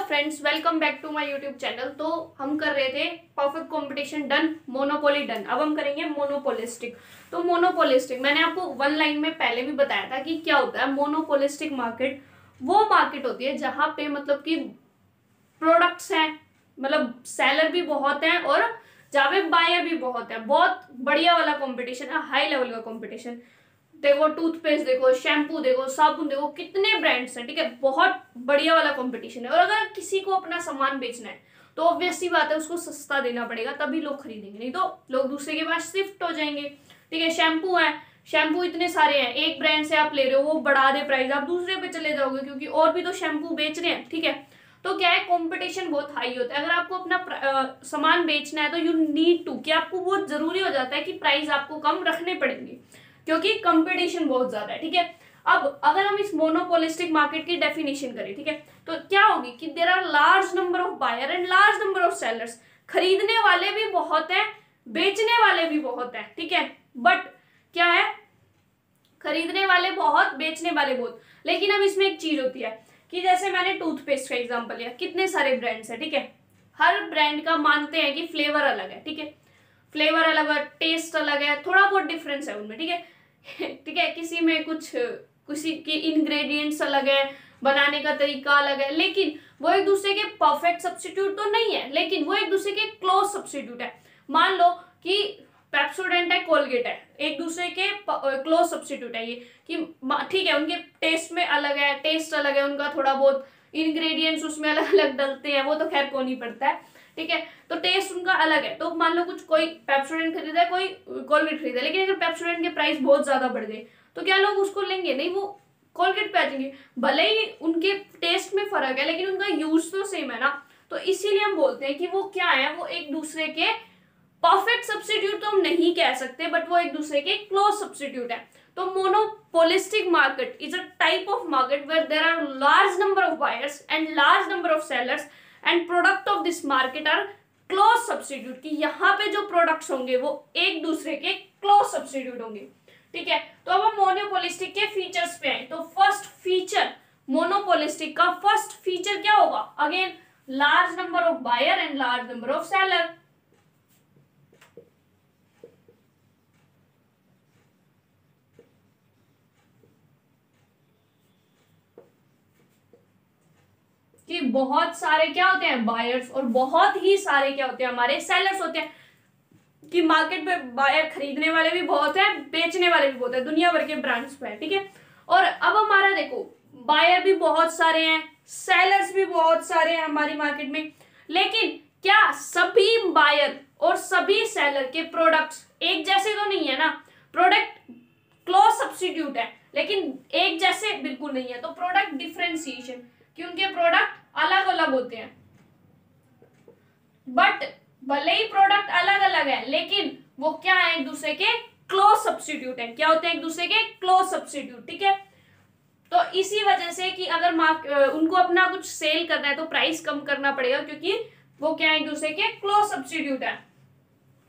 Friends, welcome back to my YouTube channel. तो हम कर रहे थे perfect competition done, monopoly done. अब हम करेंगे मोनोपोलिस्टिक। तो मोनोपोलिस्टिक मैंने आपको वन लाइन में पहले भी बताया था कि क्या होता है। मोनोपोलिस्टिक मार्केट वो मार्केट होती है जहां पे मतलब कि प्रोडक्ट्स हैं, मतलब सेलर भी बहुत हैं और जहाँ पे बायर भी बहुत है। बहुत बढ़िया वाला कंपटीशन है, हाई लेवल का कंपटीशन। देखो टूथपेस्ट देखो, शैम्पू देखो, साबुन देखो, कितने ब्रांड्स हैं। ठीक है, बहुत बढ़िया वाला कंपटीशन है। और अगर किसी को अपना सामान बेचना है तो ऑब्वियस सी बात है उसको सस्ता देना पड़ेगा, तभी लोग खरीदेंगे, नहीं तो लोग दूसरे के पास शिफ्ट हो जाएंगे। ठीक है, शैम्पू है, शैम्पू इतने सारे हैं, एक ब्रांड से आप ले रहे हो, वो बढ़ा दे प्राइस, आप दूसरे पे चले जाओगे क्योंकि और भी तो शैम्पू बेच रहे हैं। ठीक है, तो क्या है, कंपटीशन बहुत हाई होता है। अगर आपको अपना सामान बेचना है तो यू नीड टू, कि आपको बहुत जरूरी हो जाता है कि प्राइस आपको कम रखने पड़ेंगे क्योंकि कंपटीशन बहुत ज्यादा है। ठीक है, अब अगर हम इस मोनोपोलिस्टिक मार्केट की डेफिनेशन करें, ठीक है, तो क्या होगी कि there are large number of buyer and large number of sellers. खरीदने वाले भी बहुत हैं, बेचने वाले भी बहुत हैं। ठीक है, बट क्या है, खरीदने वाले बहुत, बेचने वाले बहुत। लेकिन अब इसमें एक चीज होती है कि जैसे मैंने टूथपेस्ट का एग्जांपल लिया, कितने सारे ब्रांड्स हैं। ठीक है, हर ब्रांड का मानते हैं कि फ्लेवर अलग है। ठीक है, फ्लेवर अलग है, टेस्ट अलग है, थोड़ा बहुत डिफरेंस है उनमें। ठीक है ठीक है, किसी में किसी के इंग्रेडिएंट्स अलग है, बनाने का तरीका अलग है, लेकिन वो एक दूसरे के परफेक्ट सब्स्टिट्यूट तो नहीं है, लेकिन वो एक दूसरे के क्लोज सब्स्टिट्यूट है। मान लो कि पेप्सोडेंट है, कोलगेट है, एक दूसरे के क्लोज सब्स्टिट्यूट है ये, कि ठीक है उनके टेस्ट में अलग है, टेस्ट अलग है उनका, थोड़ा बहुत इंग्रेडिएंट्स उसमें अलग अलग डलते हैं, वो तो खैर कौन ही पड़ता है। ठीक है, तो टेस्ट उनका अलग है। तो मान लो कुछ कोई पेप्सोडेंट खरीदा है, कोई कोलगेट खरीदा है, लेकिन अगर पेप्सोडेंट के प्राइस बहुत ज्यादा बढ़ गए तो क्या लोग उसको लेंगे? नहीं, वो कोलगेट पे आ जाएंगे। भले ही उनके टेस्ट में फर्क है लेकिन उनका यूज तो सेम है ना। तो इसीलिए हम बोलते हैं कि वो क्या है, वो एक दूसरे के परफेक्ट सब्स्टिट्यूट तो हम नहीं कह सकते, बट वो एक दूसरे के क्लोज सब्स्टिट्यूट है। तो monopolistic market is a type of market where there are large number of buyers and large number of sellers and product of this market are close substitute, कि यहाँ पे जो प्रोडक्ट्स होंगे वो एक दूसरे के क्लोज सब्स्टिट्यूट होंगे। ठीक है, तो अब हम मोनोपोलिस्टिक के फीचर्स पे आए। तो फर्स्ट फीचर मोनोपोलिस्टिक का, फर्स्ट फीचर क्या होगा? Again large number of buyer and large number of seller. कि बहुत सारे क्या होते हैं, बायर्स, और बहुत ही सारे क्या होते हैं, हमारे सेलर्स होते हैं। कि मार्केट पे बायर खरीदने वाले भी बहुत हैं, बेचने वाले भी बहुत हैं, दुनिया भर के ब्रांड्स पे है। ठीक है, और अब हमारा देखो, बायर भी बहुत सारे हैं, सेलर्स भी बहुत सारे हैं हमारी मार्केट में, लेकिन क्या सभी बायर और सभी सेलर के प्रोडक्ट्स एक जैसे तो नहीं है ना? प्रोडक्ट क्लोज सब्स्टिट्यूट है लेकिन एक जैसे बिल्कुल नहीं है। तो प्रोडक्ट डिफरेंशिएशन, कि उनके प्रोडक्ट अलग अलग होते हैं, बट भले ही प्रोडक्ट अलग अलग है लेकिन वो क्या है, एक दूसरे के क्लोज सब्स्टिट्यूट है। क्या होते हैं? एक दूसरे के क्लोज सब्स्टिट्यूट। ठीक है, तो इसी वजह से कि अगर उनको अपना कुछ सेल करना है तो प्राइस कम करना पड़ेगा, क्योंकि वो क्या है, एक दूसरे के क्लोज सब्स्टिट्यूट है।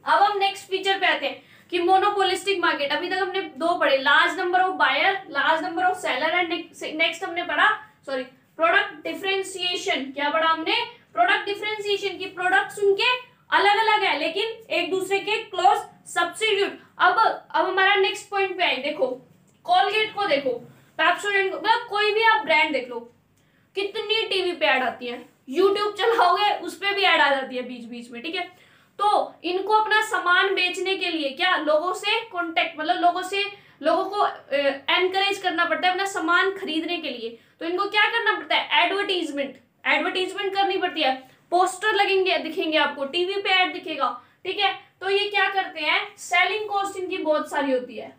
अब हम नेक्स्ट फीचर पे आते हैं कि मोनोपोलिस्टिक मार्केट, अभी तक हमने दो पढ़े, large number of buyer, large number of seller, and next हमने पढ़ा प्रोडक्ट डिफरेंशिएशन। क्या पढ़ा हमने? प्रोडक्ट डिफरेंशिएशन, की प्रोडक्ट्स उनके अलग अलग है लेकिन एक दूसरे के क्लोज सब्स्टिट्यूट। अब हमारा नेक्स्ट पॉइंट पे आए। देखो कोलगेट को देखो, पेप्सोडेंट को, मतलब कोई भी आप ब्रांड देख लो, कितनी टीवी पे ऐड आती है, यूट्यूब चलाओगे उस पे भी ऐड आ जाती है बीच बीच में। ठीक है, तो इनको अपना सामान बेचने के लिए क्या, लोगों से कॉन्टेक्ट, मतलब लोगों को एनकरेज करना पड़ता है अपना सामान खरीदने के लिए। तो इनको क्या करना पड़ता है? एडवर्टीजमेंट करनी पड़ती है, पोस्टर लगेंगे, दिखेंगे आपको, टीवी पे ऐड दिखेगा। ठीक है, तो ये क्या करते हैं, सेलिंग कॉस्ट इनकी बहुत सारी होती है,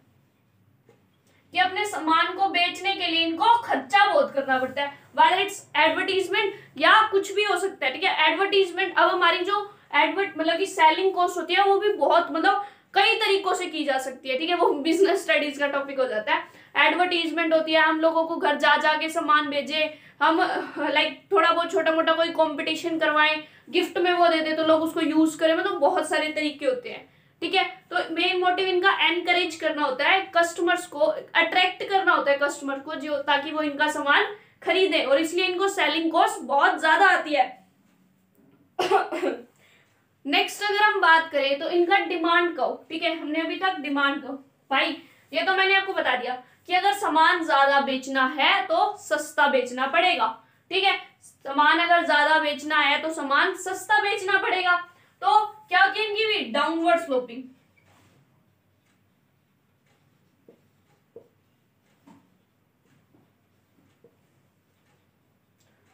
कि अपने सामान को बेचने के लिए इनको खर्चा बहुत करना पड़ता है, वेदर इट्स एडवर्टीजमेंट या कुछ भी हो सकता है। ठीक है, एडवर्टीजमेंट, अब हमारी जो मतलब की सेलिंग कॉस्ट होती है वो भी बहुत, मतलब कई तरीकों से की जा सकती है। ठीक है, वो बिजनेस स्टडीज का टॉपिक हो जाता है। एडवर्टीजमेंट होती है, हम लोगों को घर जा जाके सामान भेजे, हम लाइक थोड़ा बहुत छोटा मोटा कोई कंपटीशन करवाएं, गिफ्ट में वो दे दे तो लोग उसको यूज करें, मतलब बहुत सारे तरीके होते हैं। ठीक है, तो मेन मोटिव इनका एनकरेज करना होता है, कस्टमर्स को अट्रैक्ट करना होता है, कस्टमर को, जो ताकि वो इनका सामान खरीदें, और इसलिए इनको सेलिंग कॉस्ट बहुत ज्यादा आती है। नेक्स्ट अगर हम बात करें तो इनका डिमांड कर्व, ठीक है, हमने अभी तक डिमांड कर्व, भाई ये तो मैंने आपको बता दिया कि अगर सामान ज्यादा बेचना है तो सस्ता बेचना पड़ेगा, ठीक है, सामान अगर ज्यादा बेचना है तो सामान सस्ता बेचना पड़ेगा। तो क्या होती है इनकी भी डाउनवर्ड स्लोपिंग,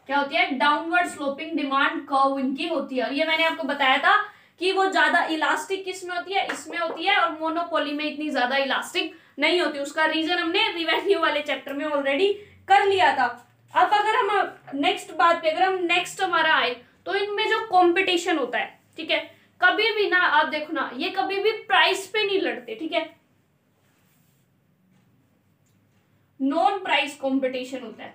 क्या होती है, डाउनवर्ड स्लोपिंग डिमांड कर्व इनकी होती है। और ये मैंने आपको बताया था कि वो ज्यादा इलास्टिक किस में होती है, इसमें होती है, और मोनोपोली में इतनी ज्यादा इलास्टिक नहीं होती। उसका रीजन हमने रिवेन्यू वाले चैप्टर में ऑलरेडी कर लिया था। अब अगर हम नेक्स्ट बात पे, अगर हम नेक्स्ट हमारा आए तो इनमें जो कंपटीशन होता है, ठीक है, कभी भी ना, आप देखो ना, ये कभी भी प्राइस पे नहीं लड़ते, ठीक है, नॉन प्राइस कंपटीशन होता है।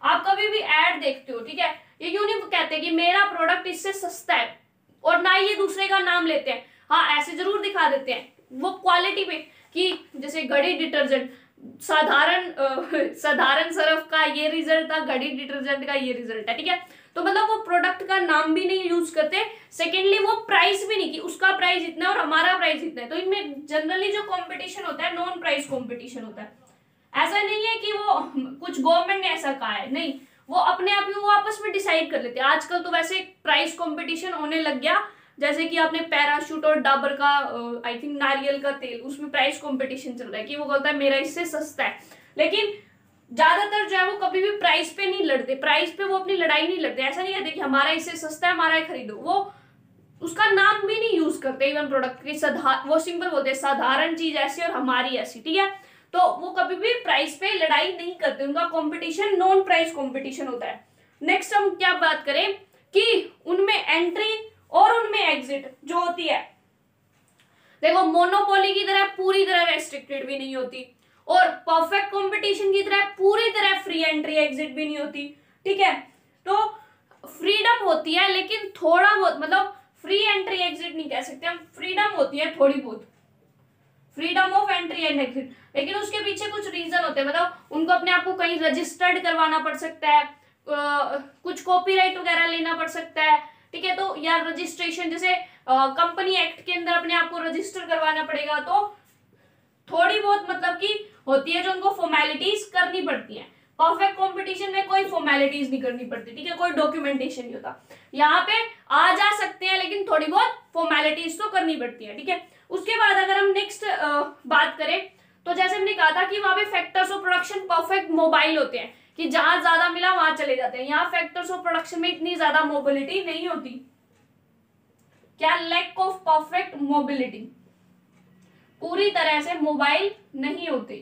आप कभी भी एड देखते हो, ठीक है, ये यूं नहीं कहते कि मेरा प्रोडक्ट इससे सस्ता है, और ना ये दूसरे का नाम लेते हैं, हाँ ऐसे जरूर दिखा देते हैं वो क्वालिटी पे, कि जैसे घड़ी डिटर्जेंट, साधारण सर्फ का ये रिजल्ट था, घड़ी डिटर्जेंट का ये रिजल्ट है, ठीक है, तो मतलब वो प्रोडक्ट का नाम भी नहीं यूज करते। सेकेंडली वो प्राइस भी नहीं कि उसका प्राइस इतना है और हमारा प्राइस इतना है। तो इनमें जनरली जो कंपटीशन होता है नॉन प्राइस कंपटीशन होता है। ऐसा नहीं है कि वो कुछ गवर्नमेंट ने ऐसा कहा है, नहीं, वो अपने आप ही वो आपस में डिसाइड कर लेते हैं। आजकल तो वैसे प्राइस कंपटीशन होने लग गया, जैसे कि आपने पैराशूट और डाबर का आई थिंक नारियल का तेल, उसमें प्राइस कंपटीशन चल रहा है कि वो बोलता है मेरा इससे सस्ता है। लेकिन ज्यादातर जो है वो कभी भी प्राइस पे नहीं लड़ते, प्राइस पे वो अपनी लड़ाई नहीं लड़ते। ऐसा नहीं कहते कि हमारा इससे सस्ता है, हमारा ही खरीदो, वो उसका नाम भी नहीं यूज करते इवन प्रोडक्ट के, वो सिंपल बोलते हैं साधारण चीज ऐसी और हमारी ऐसी, ठीक है। तो वो कभी भी प्राइस पे लड़ाई नहीं करते, उनका कंपटीशन नॉन प्राइस कंपटीशन होता है। नेक्स्ट हम क्या बात करें कि उनमें एंट्री और उनमें एग्जिट जो होती है, देखो मोनोपोली की तरह पूरी तरह रेस्ट्रिक्टेड भी नहीं होती, और परफेक्ट कंपटीशन की तरह पूरी तरह फ्री एंट्री एग्जिट भी नहीं होती, ठीक है। तो फ्रीडम होती है, लेकिन थोड़ा बहुत, मतलब फ्री एंट्री एग्जिट नहीं कह सकते हम, फ्रीडम होती है थोड़ी बहुत, freedom of entry and exit, लेकिन उसके पीछे कुछ रीजन होते हैं, मतलब उनको अपने आप को कहीं रजिस्टर्ड करवाना पड़ सकता है, कुछ कॉपीराइट वगैरह लेना पड़ सकता है, ठीक है, तो या रजिस्ट्रेशन जैसे कंपनी एक्ट के अंदर अपने आप को रजिस्टर करवाना पड़ेगा, तो थोड़ी बहुत मतलब की होती है जो उनको फॉर्मेलिटीज करनी पड़ती है। परफेक्ट कंपटीशन में कोई फॉर्मेलिटीज नहीं करनी पड़ती, ठीक है, कोई डॉक्यूमेंटेशन नहीं होता। यहाँ पे आ जा सकते हैं लेकिन थोड़ी बहुत फॉर्मेलिटीज तो करनी पड़ती है, ठीक है। उसके बाद अगर हम नेक्स्ट बात करें तो जैसे हमने कहा था कि वहां पे factors of production perfect mobile होते हैं, कि जहां ज्यादा मिला वहां चले जाते हैं। यहाँ फैक्टर्स ऑफ प्रोडक्शन में इतनी ज्यादा मोबिलिटी नहीं होती। क्या? लैक ऑफ परफेक्ट मोबिलिटी, पूरी तरह से मोबाइल नहीं होती,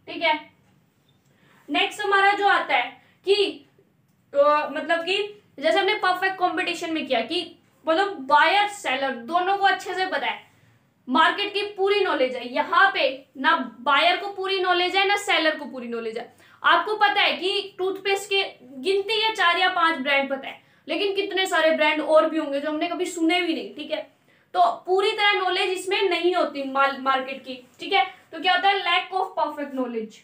ठीक है। नेक्स्ट हमारा जो आता है कि मतलब कि जैसे हमने परफेक्ट कंपटीशन में किया कि मतलब बायर सेलर दोनों को अच्छे से पता है, मार्केट की पूरी नॉलेज है। यहाँ पे ना बायर को पूरी नॉलेज है ना सेलर को पूरी नॉलेज है। आपको पता है कि टूथपेस्ट के गिनती है 4 या 5 ब्रांड पता है, लेकिन कितने सारे ब्रांड और भी होंगे जो हमने कभी सुने भी नहीं, ठीक है। तो पूरी तरह नॉलेज इसमें नहीं होती मार्केट की, ठीक है। तो क्या होता है? लैक ऑफ परफेक्ट नॉलेज,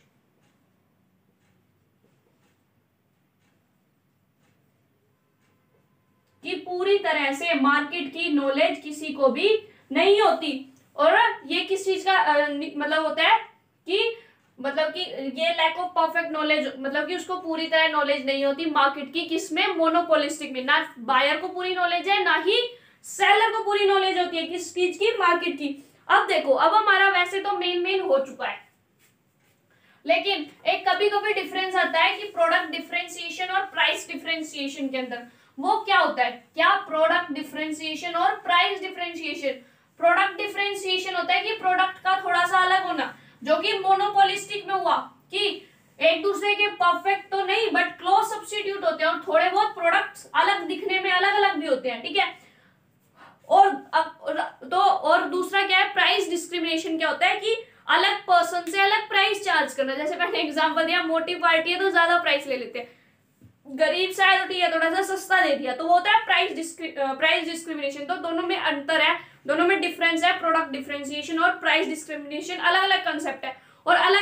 कि पूरी तरह से मार्केट की नॉलेज किसी को भी नहीं होती। और ये किस चीज का मतलब होता है कि मतलब कि ये लैक ऑफ परफेक्ट नॉलेज मतलब कि उसको पूरी तरह नॉलेज नहीं होती मार्केट की, किसमें? मोनोपोलिस्टिक में। ना बायर को पूरी नॉलेज है ना ही सेलर को पूरी नॉलेज होती है किस चीज की? मार्केट की। अब देखो, अब हमारा वैसे तो मेन हो चुका है, लेकिन एक कभी कभी डिफरेंस आता है कि प्रोडक्ट डिफरेंशिएशन और प्राइस डिफरेंशिएशन के अंदर। वो क्या होता है? क्या? प्रोडक्ट डिफरेंशिएशन और प्राइस डिफरेंशिएशन। प्रोडक्ट डिफरेंशिएशन होता है कि प्रोडक्ट का थोड़ा सा अलग होना, जो कि मोनोपोलिस्टिक में हुआ कि एक दूसरे के परफेक्ट तो नहीं बट क्लोज सब्स्टिट्यूट होते हैं, और थोड़े बहुत प्रोडक्ट्स अलग दिखने में अलग अलग भी होते हैं, ठीक है। और दूसरा क्या है? Price discrimination. क्या होता है कि अलग पर्सन से अलग प्राइस चार्ज करना। जैसे मैंने एग्जांपल दिया, मोटी पार्टी है तो ज्यादा प्राइस ले लेते हैं, गरीब शायद उठी है थोड़ा सा सस्ता दे दिया, तो वो होता है प्राइस डिस्क्रिमिनेशन। तो दोनों में अंतर है, दोनों में डिफरेंस है। प्रोडक्ट डिफरेंशिएशन और प्राइस डिस्क्रिमिनेशन अलग अलग कंसेप्ट है, और अलग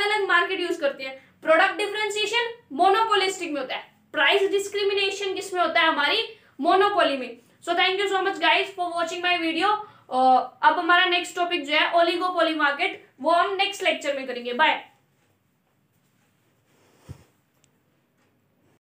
होता है, प्राइस डिस्क्रिमिनेशन किसमें होता है, हमारी मोनोपोली में। So thank you so much guys for watching my video. अब हमारा नेक्स्ट टॉपिक जो है ओलिगोपोली मार्केट, वो हम नेक्स्ट लेक्चर में करेंगे। बाय।